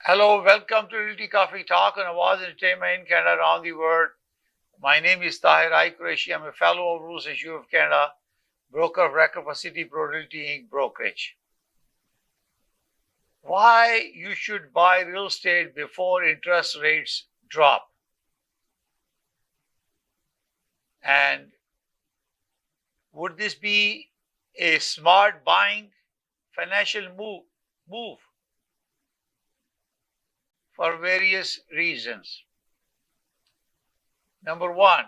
Hello, welcome to Realty Coffee Talk on Awards Entertainment in Canada around the world. My name is Tahir. I'm a fellow of Rules Issue of Canada, broker of record for City Pro Realty Inc. brokerage. Why you should buy real estate before interest rates drop. And would this be a smart buying financial move for various reasons? Number one,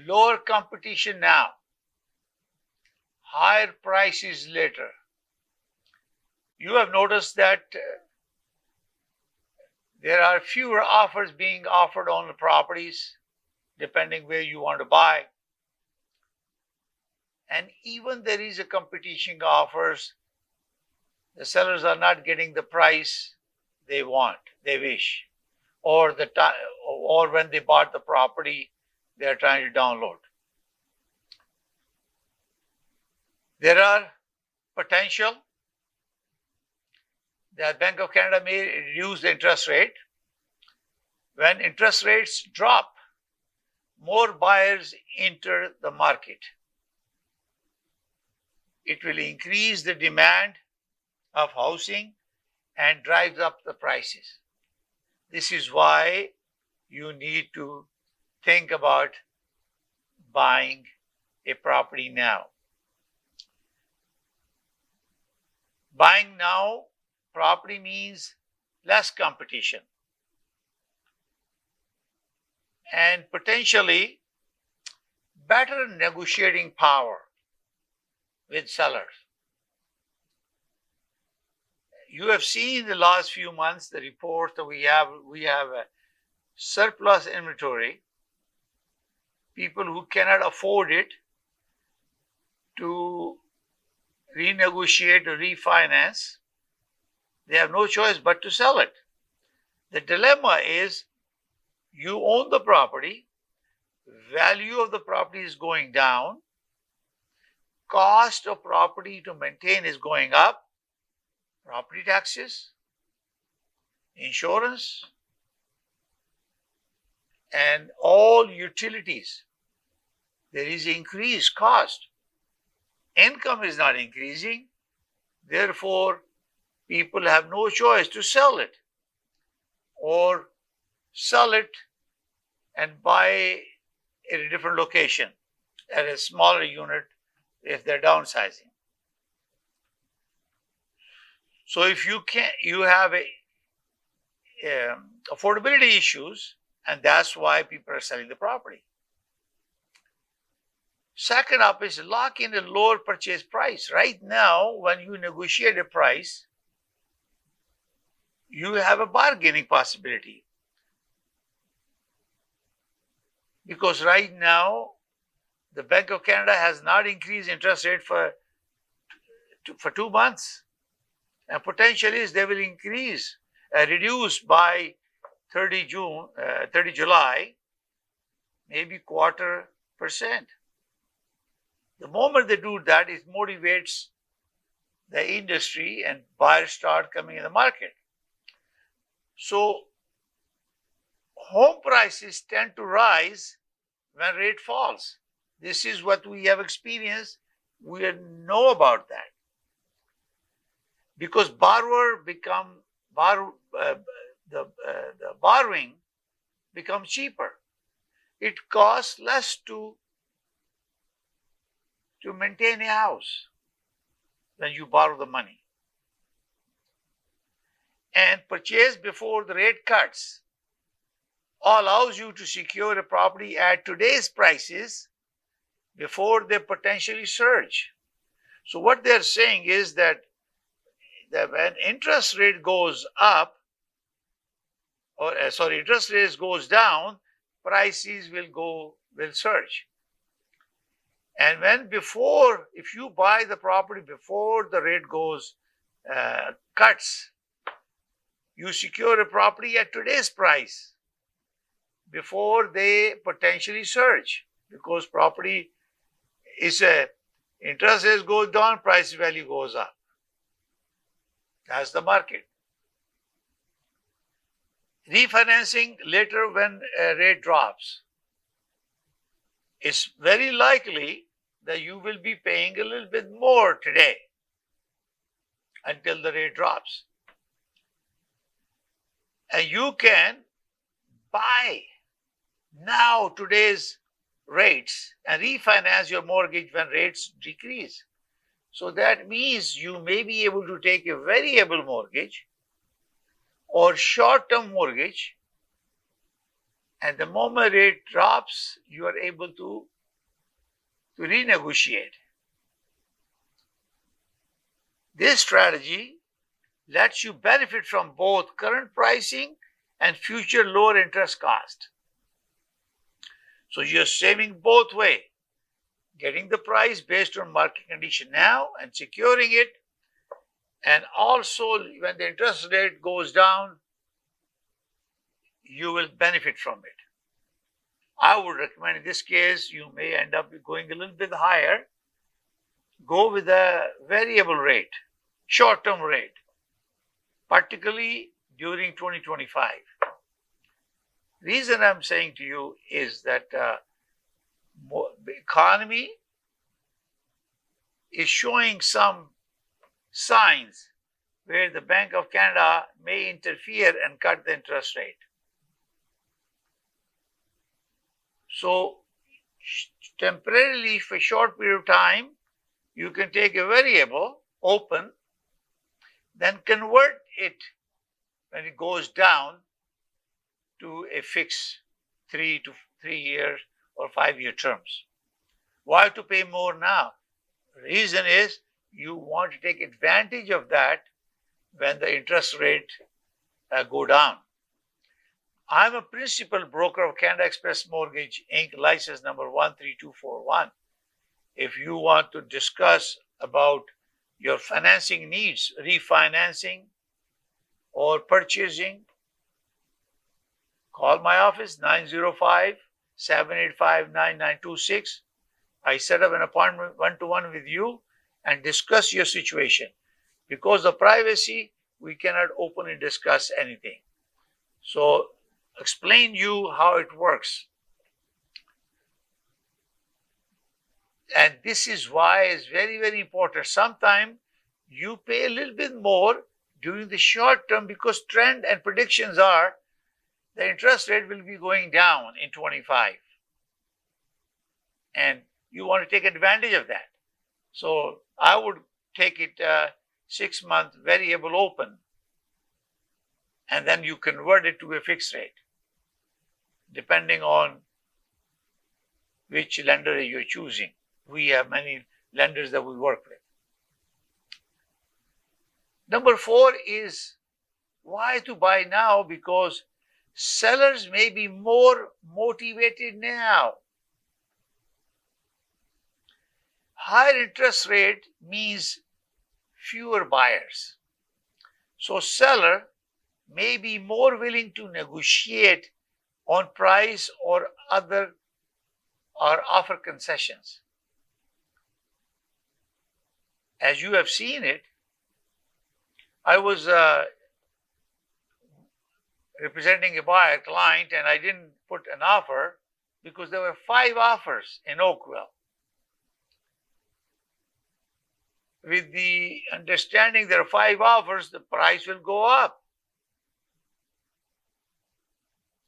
lower competition now, higher prices later. You have noticed that there are fewer offers being offered on the properties, depending where you want to buy. And even there is a competition offers, the sellers are not getting the price they want, they wish, or when they bought the property, they are trying to download. There are potential that Bank of Canada may reduce the interest rate. When interest rates drop, more buyers enter the market. It will increase the demand of housing and drives up the prices. This is why you need to think about buying a property now. Buying now property means less competition and potentially better negotiating power with sellers. You have seen in the last few months the report that we have a surplus inventory. People who cannot afford it to renegotiate or refinance, they have no choice but to sell it. The dilemma is you own the property, value of the property is going down, cost of property to maintain is going up, property taxes, insurance, and all utilities. There is increased cost. Income is not increasing, therefore people have no choice to sell it or sell it and buy at a different location at a smaller unit if they're downsizing. So if you have affordability issues, and that's why people are selling the property. Second up is lock in a lower purchase price. Right now, when you negotiate a price, you have a bargaining possibility. Because right now, the Bank of Canada has not increased interest rate for 2 months. And potentially they will reduce by 30 July, maybe 0.25%. The moment they do that, it motivates the industry and buyers start coming in the market. So home prices tend to rise when rate falls. This is what we have experienced. We know about that. Because the borrowing becomes cheaper. It costs less to maintain a house when you borrow the money. And purchase before the rate cuts allows you to secure a property at today's prices before they potentially surge. So what they're saying is that when interest rate goes up, interest rates goes down, prices will surge. And if you buy the property before the rate cuts, you secure a property at today's price before they potentially surge, because property is interest rates goes down, price value goes up. That's the market. refinancing later when a rate drops, it's very likely that you will be paying a little bit more today until the rate drops. And you can buy now today's rates and refinance your mortgage when rates decrease. So that means you may be able to take a variable mortgage or short-term mortgage, and the moment rate drops, you are able to renegotiate. This strategy lets you benefit from both current pricing and future lower interest cost. So you're saving both ways, getting the price based on market condition now and securing it, and also when the interest rate goes down, you will benefit from it. I would recommend in this case, you may end up going a little bit higher. Go with a variable rate, short-term rate, particularly during 2025. Reason I'm saying to you is that the economy is showing some signs where the Bank of Canada may interfere and cut the interest rate. So temporarily, for a short period of time, you can take a variable, open, then convert it when it goes down to a fixed 3 year or 5 year terms. Why to pay more now? The reason is you want to take advantage of that when the interest rate go down. I'm a principal broker of Canada Express Mortgage Inc. license number 13241. If you want to discuss about your financing needs, refinancing or purchasing, call my office 905-785-9926. I set up an appointment one-to-one with you and discuss your situation. Because of privacy, we cannot openly discuss anything. So explain you how it works. And this is why it's very, very important. Sometimes you pay a little bit more during the short term because trend and predictions are the interest rate will be going down in 25. And you want to take advantage of that. So I would take it 6 month variable open, and then you convert it to a fixed rate, depending on which lender you're choosing. We have many lenders that we work with. Number 4 is why to buy now? Because sellers may be more motivated now. Higher interest rate means fewer buyers. So seller may be more willing to negotiate on price or offer concessions. As you have seen it, I was representing a buyer client and I didn't put an offer because there were 5 offers in Oakville. With the understanding there are 5 offers, the price will go up.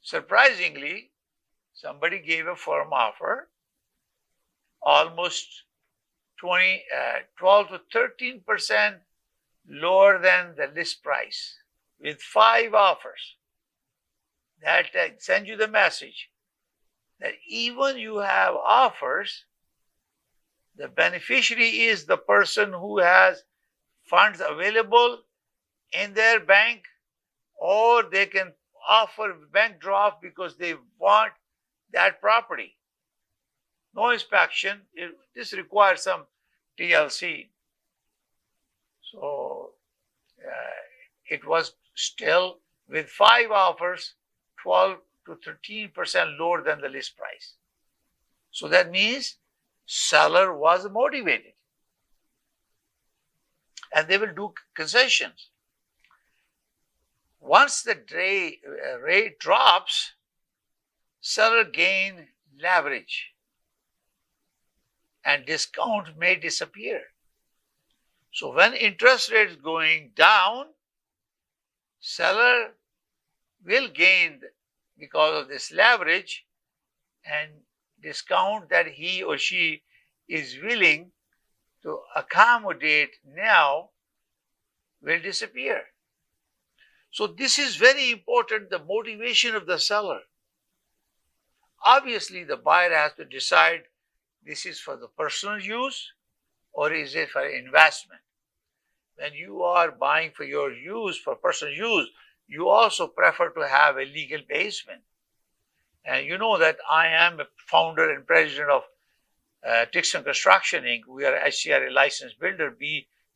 Surprisingly, somebody gave a firm offer, almost 12 to 13% lower than the list price, with 5 offers. That sends you the message that even you have offers, the beneficiary is the person who has funds available in their bank, or they can offer bank draft because they want that property. No inspection. This requires some TLC. So it was still with 5 offers, 12 to 13% lower than the list price. So that means seller was motivated and they will do concessions. Once the rate drops, seller gain leverage and discount may disappear. So when interest rates going down, seller will gain because of this leverage, and discount that he or she is willing to accommodate now will disappear. So this is very important, the motivation of the seller. Obviously, the buyer has to decide this is for the personal use or is it for investment. When you are buying for your use, for personal use, you also prefer to have a legal basement. And you know that I am a founder and president of Tixon Construction Inc. We are HCRA licensed builder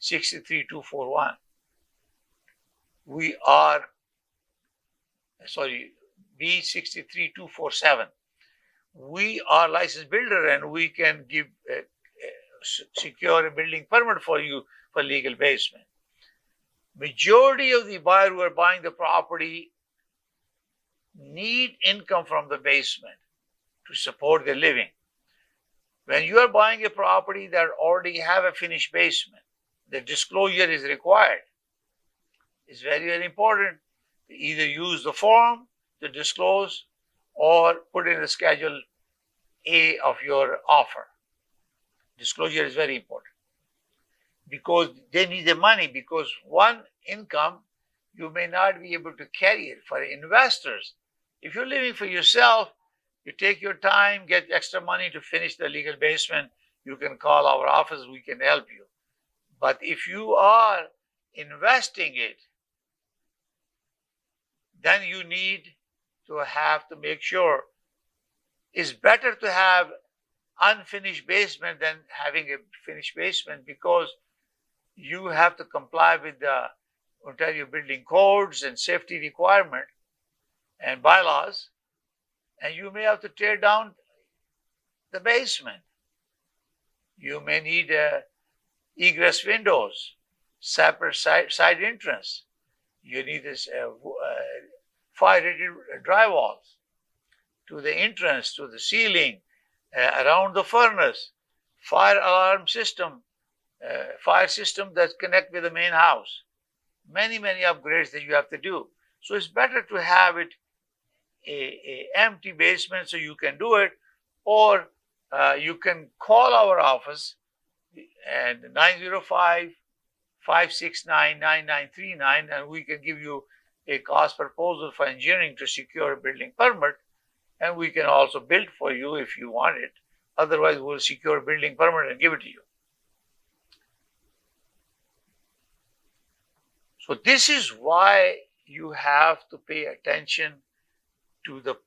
B63241. We are, B63247. We are licensed builder and we can give secure a building permit for you for legal basement. Majority of the buyers who are buying the property need income from the basement to support their living. When you are buying a property that already have a finished basement, the disclosure is required. It's very, very important to either use the form to disclose or put in the Schedule A of your offer. Disclosure is very important because they need the money, because one income you may not be able to carry it. For investors, if you're living for yourself, you take your time, get extra money to finish the legal basement, you can call our office, we can help you. But if you are investing it, then you need to have to make sure it's better to have unfinished basement than having a finished basement, because you have to comply with the Ontario building codes and safety requirement and bylaws, and you may have to tear down the basement. You may need egress windows, separate side entrance. You need this fire-rated drywalls to the entrance, to the ceiling, around the furnace, fire alarm system, fire system that connect with the main house. Many upgrades that you have to do. So it's better to have it a empty basement so you can do it, or you can call our office and 905-569-9939, and we can give you a cost proposal for engineering to secure a building permit, and we can also build for you if you want it. Otherwise, we'll secure a building permit and give it to you. So this is why you have to pay attention to the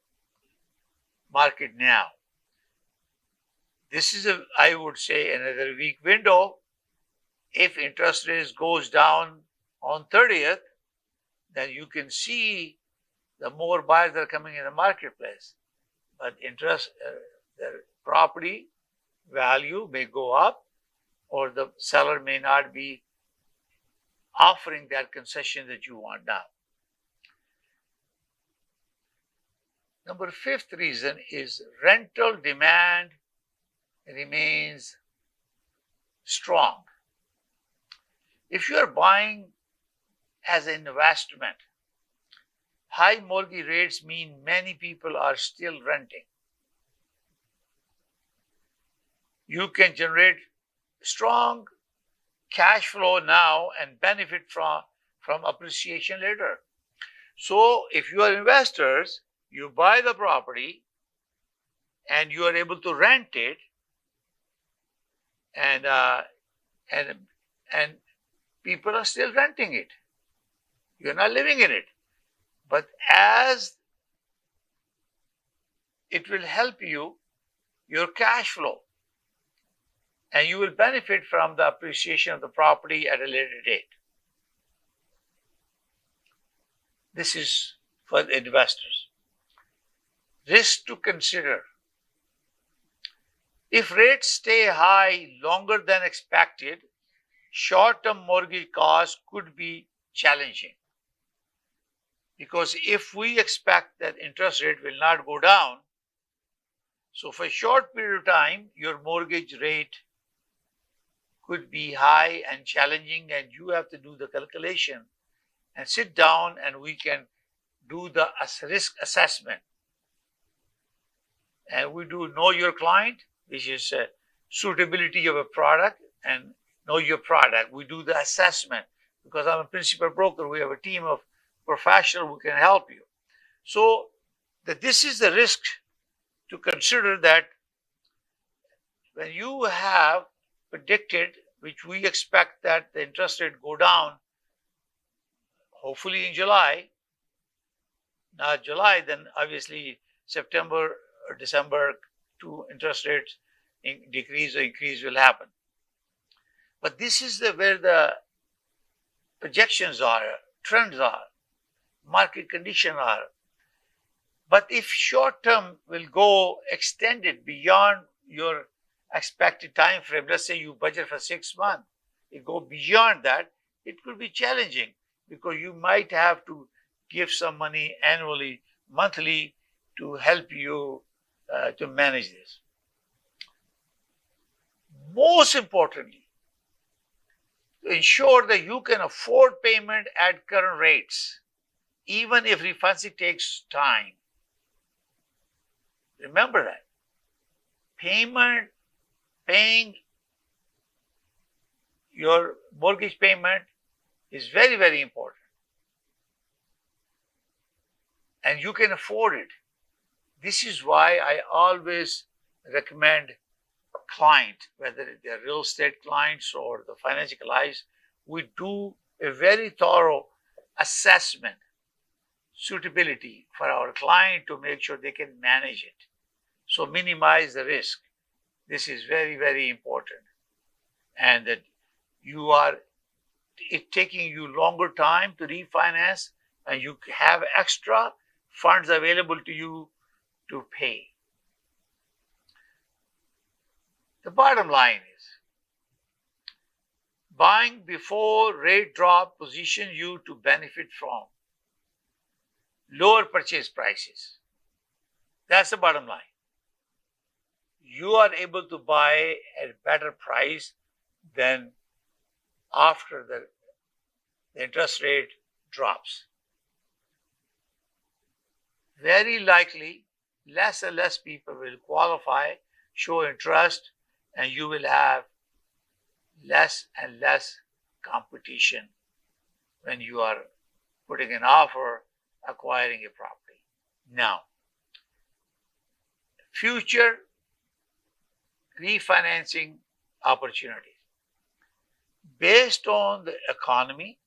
market now. This is, I would say, another weak window. If interest rates goes down on 30th, then you can see the more buyers that are coming in the marketplace. But the property value may go up, or the seller may not be offering that concession that you want now. Number fifth reason is rental demand remains strong. If you are buying as an investment, high mortgage rates mean many people are still renting. You can generate strong cash flow now and benefit from appreciation later. So if you are investors, you buy the property and you are able to rent it, and people are still renting it. You're not living in it. But as it will help you, your cash flow, and you will benefit from the appreciation of the property at a later date. This is for the investors. Risk to consider. If rates stay high longer than expected, short-term mortgage costs could be challenging. Because if we expect that interest rate will not go down, so for a short period of time, your mortgage rate could be high and challenging, and you have to do the calculation and sit down and we can do the risk assessment. And we do know your client, which is suitability of a product, and know your product. We do the assessment because I'm a principal broker. We have a team of professionals who can help you. So this is the risk to consider, that when you have predicted, which we expect that the interest rate go down, hopefully in July, not July, then obviously September or December, two interest rates decrease or increase will happen. But this is where the projections are, trends are, market conditions are. But if short term will go extended beyond your expected time frame, let's say you budget for 6 months, it go beyond that, it could be challenging because you might have to give some money annually, monthly, to help you to manage this. Most importantly, to ensure that you can afford payment at current rates, even if refinancing takes time. Remember that. Paying your mortgage payment is very, very important. And you can afford it. This is why I always recommend client, whether they're real estate clients or the financial clients, we do a very thorough assessment, suitability for our client to make sure they can manage it. So minimize the risk. This is very, very important. And that it's taking you longer time to refinance, and you have extra funds available to you to pay. The bottom line is, buying before rate drop positions you to benefit from lower purchase prices. That's the bottom line. You are able to buy at a better price than after the interest rate drops. Very likely, less and less people will qualify, show interest, and you will have less and less competition when you are putting an offer, acquiring a property. Now, future refinancing opportunities. Based on the economy,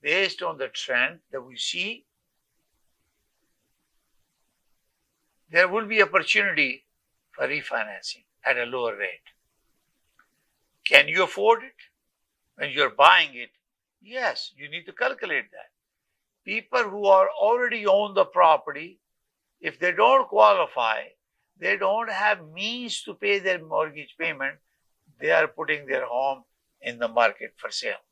based on the trend that we see, there will be opportunity for refinancing at a lower rate. Can you afford it? When you're buying it, yes, you need to calculate that. People who are already own the property, if they don't qualify, they don't have means to pay their mortgage payment, they are putting their home in the market for sale.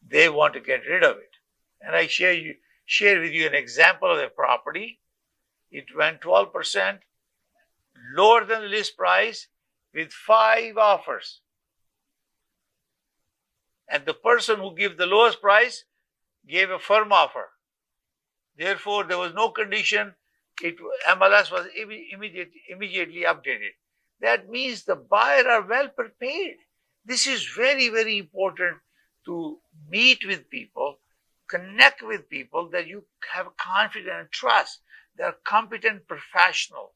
They want to get rid of it. And I share with you an example of a property. It went 12% lower than the list price with 5 offers. And the person who gave the lowest price gave a firm offer. Therefore, there was no condition. MLS was immediately updated. That means the buyer are well prepared. This is very, very important to meet with people, connect with people that you have confidence and trust. They are competent professionals.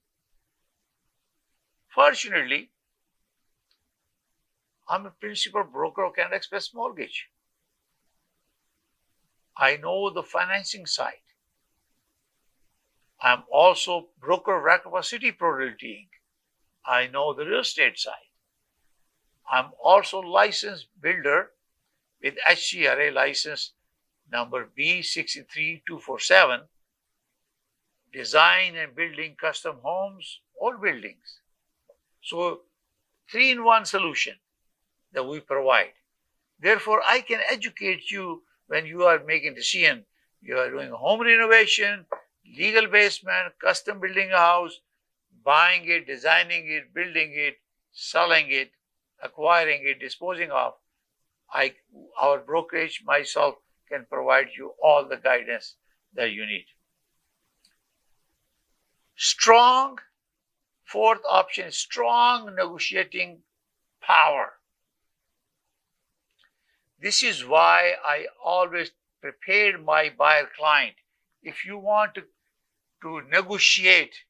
Fortunately, I'm a principal broker of Canada Express Mortgage. I know the financing side. I'm also broker of record for City Pro Realty Inc. I know the real estate side. I'm also licensed builder with HCRA license number B63247, design and building custom homes or buildings. So 3-in-1 solution that we provide. Therefore, I can educate you when you are making decision. You are doing home renovation, legal basement, custom building a house, buying it, designing it, building it, selling it, acquiring it, disposing of. Our brokerage, myself, can provide you all the guidance that you need. Strong, fourth option, strong negotiating power. This is why I always prepare my buyer client. If you want to negotiate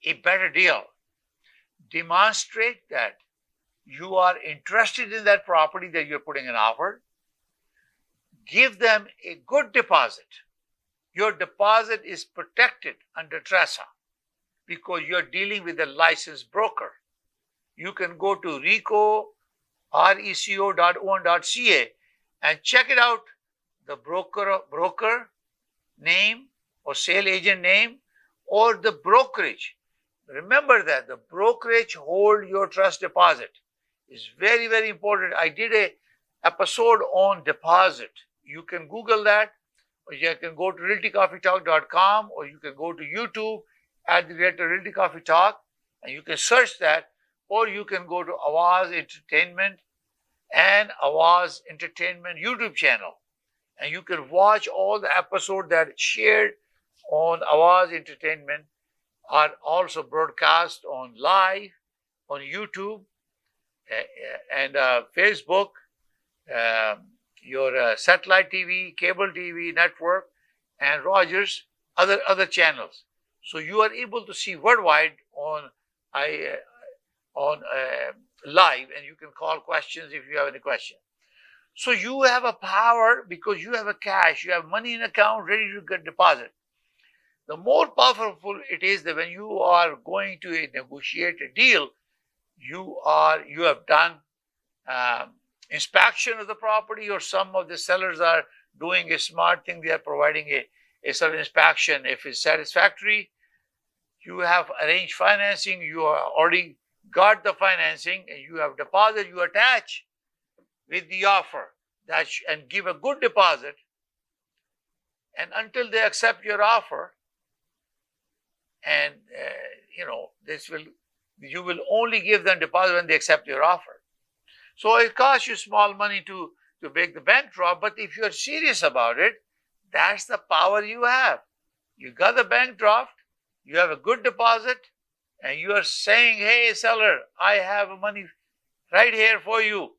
a better deal, demonstrate that you are interested in that property that you're putting an offer. Give them a good deposit. Your deposit is protected under TRESA because you're dealing with a licensed broker. You can go to reco.on.ca and check it out, the broker name or sale agent name or the brokerage. Remember that the brokerage hold your trust deposit. It's very, very important. I did an episode on deposit. You can Google that, or you can go to realtycoffeetalk.com, or you can go to YouTube at the Realty Coffee Talk, and you can search that, or you can go to Awaz Entertainment and Awaz Entertainment YouTube channel, and you can watch all the episodes that shared on Awaz Entertainment are also broadcast on live on YouTube and Facebook, your satellite TV, cable TV network, and Rogers, other channels. So you are able to see worldwide on live, and you can call questions if you have any question. So you have a power because you have a cash, you have money in account ready to get deposit. The more powerful it is that when you are going to negotiate a deal, you have done inspection of the property, or some of the sellers are doing a smart thing. They are providing a certain inspection. If it's satisfactory, you have arranged financing, you are already got the financing, and you have deposit, you attach with the offer and give a good deposit. And until they accept your offer, and you will only give them deposit when they accept your offer. So it costs you small money to make the bank draft, but if you're serious about it, that's the power you have. You got the bank draft, you have a good deposit, and you are saying, hey seller, I have money right here for you,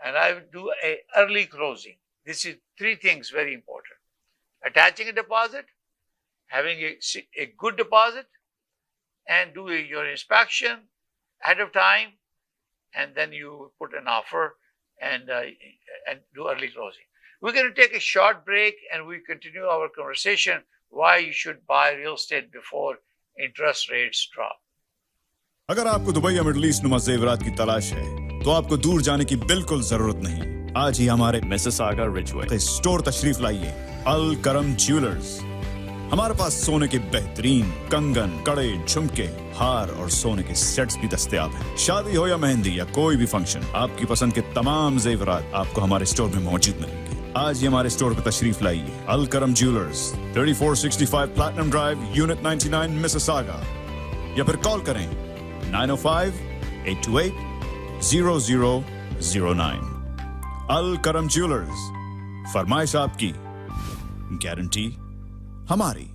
and I will do an early closing. This is three things very important: attaching a deposit, having a good deposit, and doing your inspection ahead of time, and then you put an offer and do early closing. We're going to take a short break, and we continue our conversation why you should buy real estate before interest rates drop. अगर आपको Dubai या middle east नुमा जेवरात की तलाश है, तो आपको दूर जाने की बिल्कुल जरूरत नहीं। आज ही हमारे मिसिसागा रिजवे स्टोर तशरीफ लाइए, अल करम ज्वेलर्स। हमारे पास सोने के बेहतरीन कंगन, कड़े, झुमके, हार और सोने के सेट्स भी दस्तयाब हैं। शादी हो या मेहंदी या कोई भी फंक्शन, आपकी पसंद के तमाम जेवरात आपको हमारे स्टोर में मौजूद मिलेंगे। आज ही हमारे स्टोर पर तशरीफ लाइए, अल करम jewellers, 3465 platinum drive, unit 99, Mississauga, या फिर कॉल करें 905-828-0009। अल करम ज्वेलर्स, फरमाइश आपकी, गारंटी हमारी।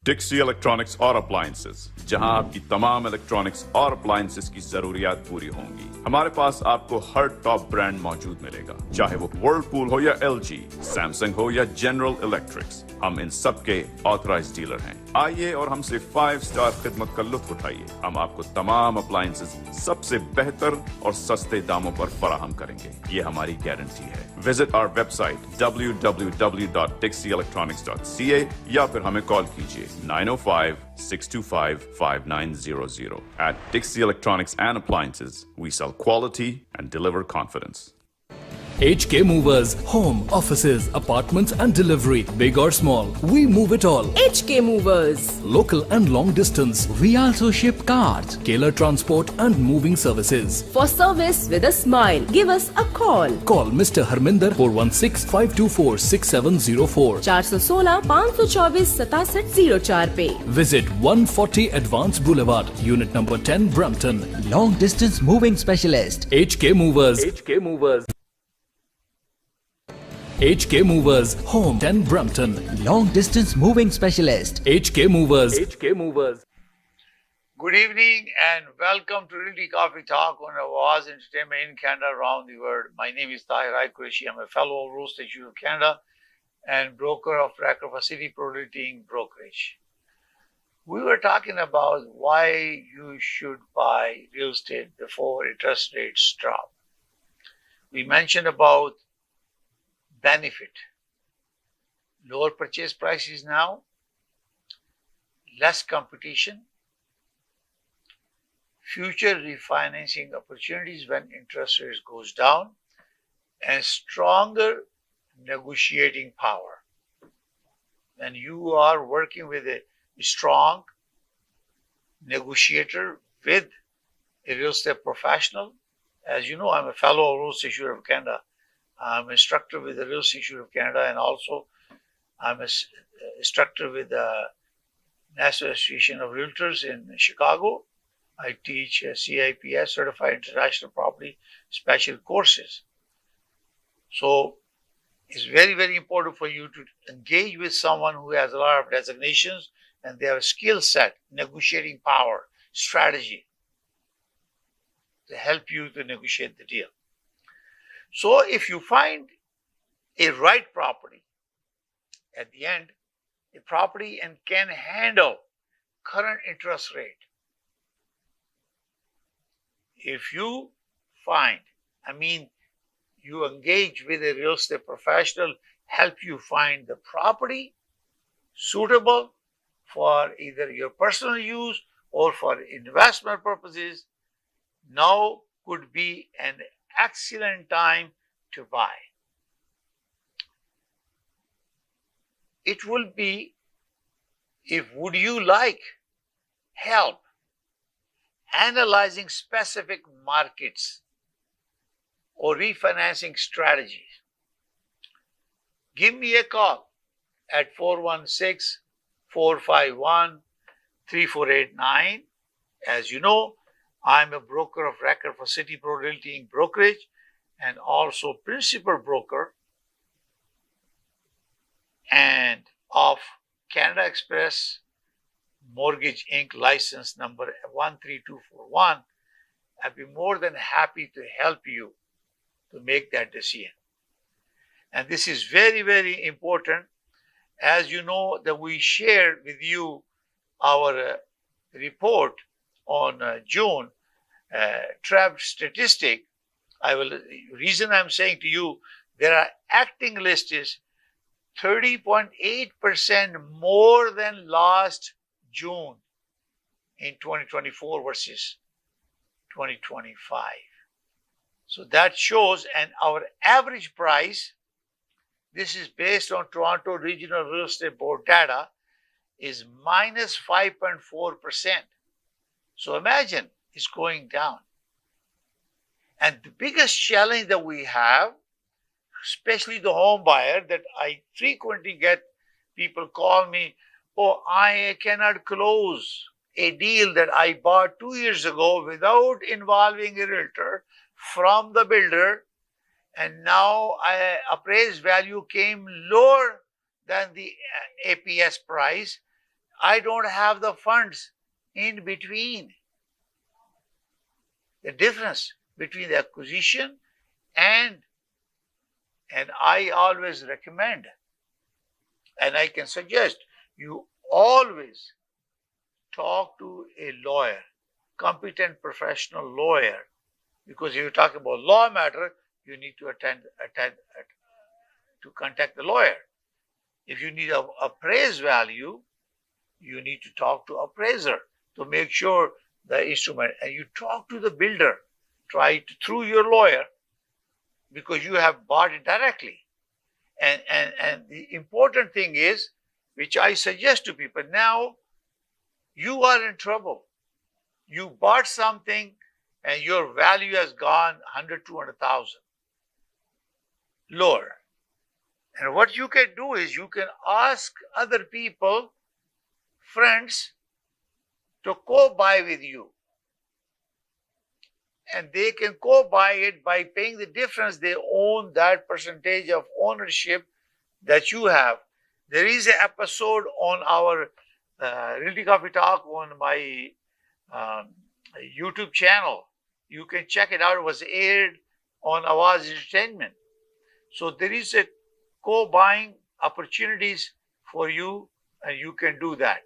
डिक्सी इलेक्ट्रॉनिक्स और अप्लायंसेस, जहां आपकी तमाम इलेक्ट्रॉनिक्स और अप्लायंसेस की जरूरियात पूरी होंगी। हमारे पास आपको हर टॉप ब्रांड मौजूद मिलेगा, चाहे वो वर्लपूल हो या एलजी, सैमसंग हो या जनरल इलेक्ट्रिक्स। हम इन सब के ऑथराइज्ड डीलर हैं। आइए और हमसे 5 स्टार खिदमत का लुत्फ उठाइए। हम आपको तमाम अप्लायंसेस सबसे बेहतर और सस्ते दामों पर फराहम करेंगे, ये हमारी गारंटी है। विजिट आवर वेबसाइट www.dixieelectronics.ca या फिर हमें कॉल कीजिए 905-625-5900. At Dixie Electronics and Appliances, we sell quality and deliver confidence. HK Movers. Home, offices, apartments and delivery. Big or small, we move it all. HK Movers. Local and long distance. We also ship cars, trailer transport and moving services. For service with a smile, give us a call. Call Mr. Harminder 416-524-6704. 416-524-6704 पे. Visit 140 Advance Boulevard, Unit number 10, Brampton. Long distance moving specialist. HK Movers. HK Movers. HK Movers. Home 10, Brampton. Long distance moving specialist. HK Movers. HK Movers. Good evening and welcome to Realty Coffee Talk on Awaz Entertainment in Canada around the world. My name is Tahir. I'm a fellow of Real Estate of Canada and broker of record for City Pro Realty Brokerage. We were talking about why you should buy real estate before interest rates drop. We mentioned about benefit, lower purchase prices now, less competition, future refinancing opportunities when interest rates goes down, and stronger negotiating power. When you are working with a strong negotiator with a real estate professional, as you know, I'm a fellow of Real Estate of Canada. I'm an instructor with the Real Estate of Canada, and also I'm an instructor with the National Association of Realtors in Chicago. I teach CIPS, Certified International Property Special Courses. So it's very, very important for you to engage with someone who has a lot of designations and they have a skill set, negotiating power, strategy to help you to negotiate the deal. So if you find a right property at the end, a property and can handle current interest rate, if you find, you engage with a real estate professional, help you find the property suitable for either your personal use or for investment purposes, now could be an excellent time to buy. It will be, would you like help analyzing specific markets or refinancing strategies? Give me a call at 416-451-3489. As you know, I'm a broker of record for City Pro Realty Brokerage and also principal broker and of Canada Express Mortgage Inc. license number 13241. I'd be more than happy to help you to make that decision. And this is very, very important. As you know, that we shared with you our report on June, TREB statistic. Reason I'm saying to you, there are acting list is 30.8% more than last June in 2024 versus 2025. So that shows, and our average price, this is based on Toronto Regional Real Estate Board data, is minus 5.4%. So imagine it's going down. And the biggest challenge that we have, especially the home buyer, that I frequently get people call me, oh, I cannot close a deal that I bought 2 years ago without involving a realtor from the builder, and now appraised value came lower than the APS price. I don't have the funds in between. The difference between the acquisition and I always recommend, and I can suggest, you always talk to a lawyer, competent professional lawyer, because if you talk about law matter, you need to contact the lawyer. If you need appraised value, you need to talk to appraiser to make sure the instrument, and you talk to the builder, through your lawyer, because you have bought it directly. And the important thing is, which I suggest to people, now you are in trouble. You bought something and your value has gone 100, 200,000 lower. And what you can do is you can ask other people, friends, to co-buy with you. And they can co-buy it by paying the difference. They own that percentage of ownership that you have. There is an episode on our Realty Coffee Talk on my YouTube channel. You can check it out. It was aired on Awaz Entertainment. So there is a co-buying opportunities for you, and you can do that.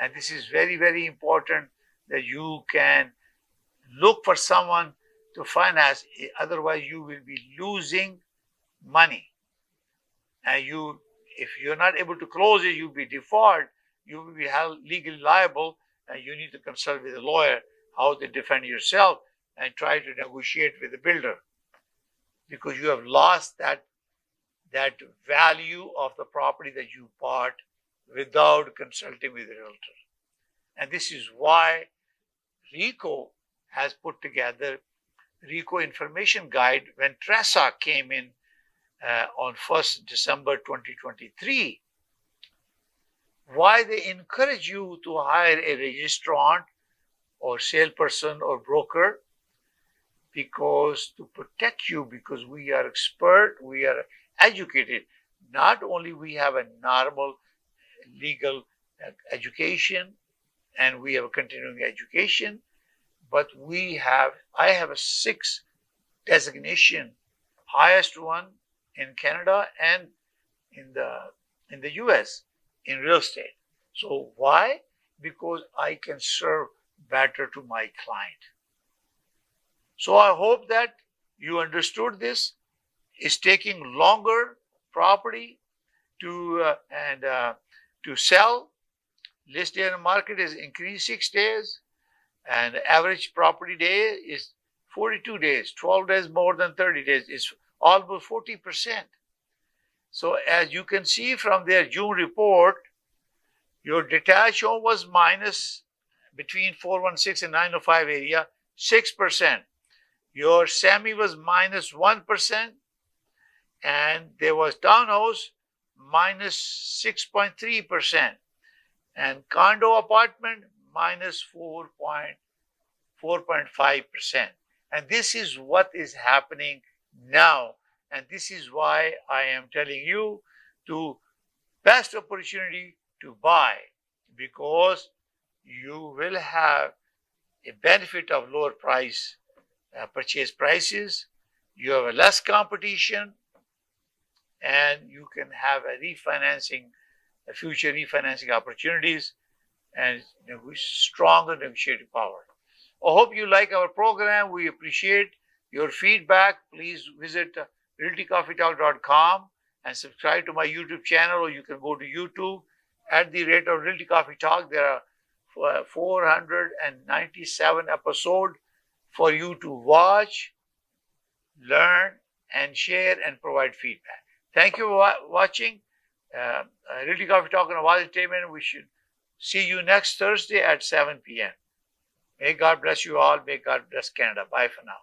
And this is very, very important that you can look for someone to finance. Otherwise, you will be losing money. And if you're not able to close it, you'll be default. You will be held legally liable, and you need to consult with a lawyer how to defend yourself and try to negotiate with the builder, because you have lost that value of the property that you bought without consulting with the realtor. And this is why RICO has put together RICO information guide when TRESA came in on 1st December 2023. Why they encourage you to hire a registrant or salesperson or broker? Because to protect you, because we are expert, we are educated. Not only we have a normal legal education and we have a continuing education, but I have a 6 designation, highest one in Canada and in the US in real estate. So why? Because I can serve better to my client. So I hope that you understood this. It's taking longer property to sell. List day in the market is increased 6 days, and average property day is 42 days, 12 days more than 30 days. It's almost 40%. So as you can see from their June report, your detached home was minus between 416 and 905 area, 6%. Your semi was minus 1%, and there was townhouse minus 6.3%, and condo apartment minus 4.5%. And this is what is happening now. And this is why I am telling you to best opportunity to buy, because you will have a benefit of lower price purchase prices. You have a less competition, and you can have a future refinancing opportunities, and stronger negotiating power. I hope you like our program. We appreciate your feedback. Please visit realtycoffeetalk.com and subscribe to my YouTube channel, or you can go to YouTube at the rate of Realty Coffee Talk. There are 497 episodes for you to watch, learn, and share and provide feedback. Thank you for watching Realty Coffee Talk on Awaz Entertainment. We should see you next Thursday at 7 p.m. May God bless you all. May God bless Canada. Bye for now.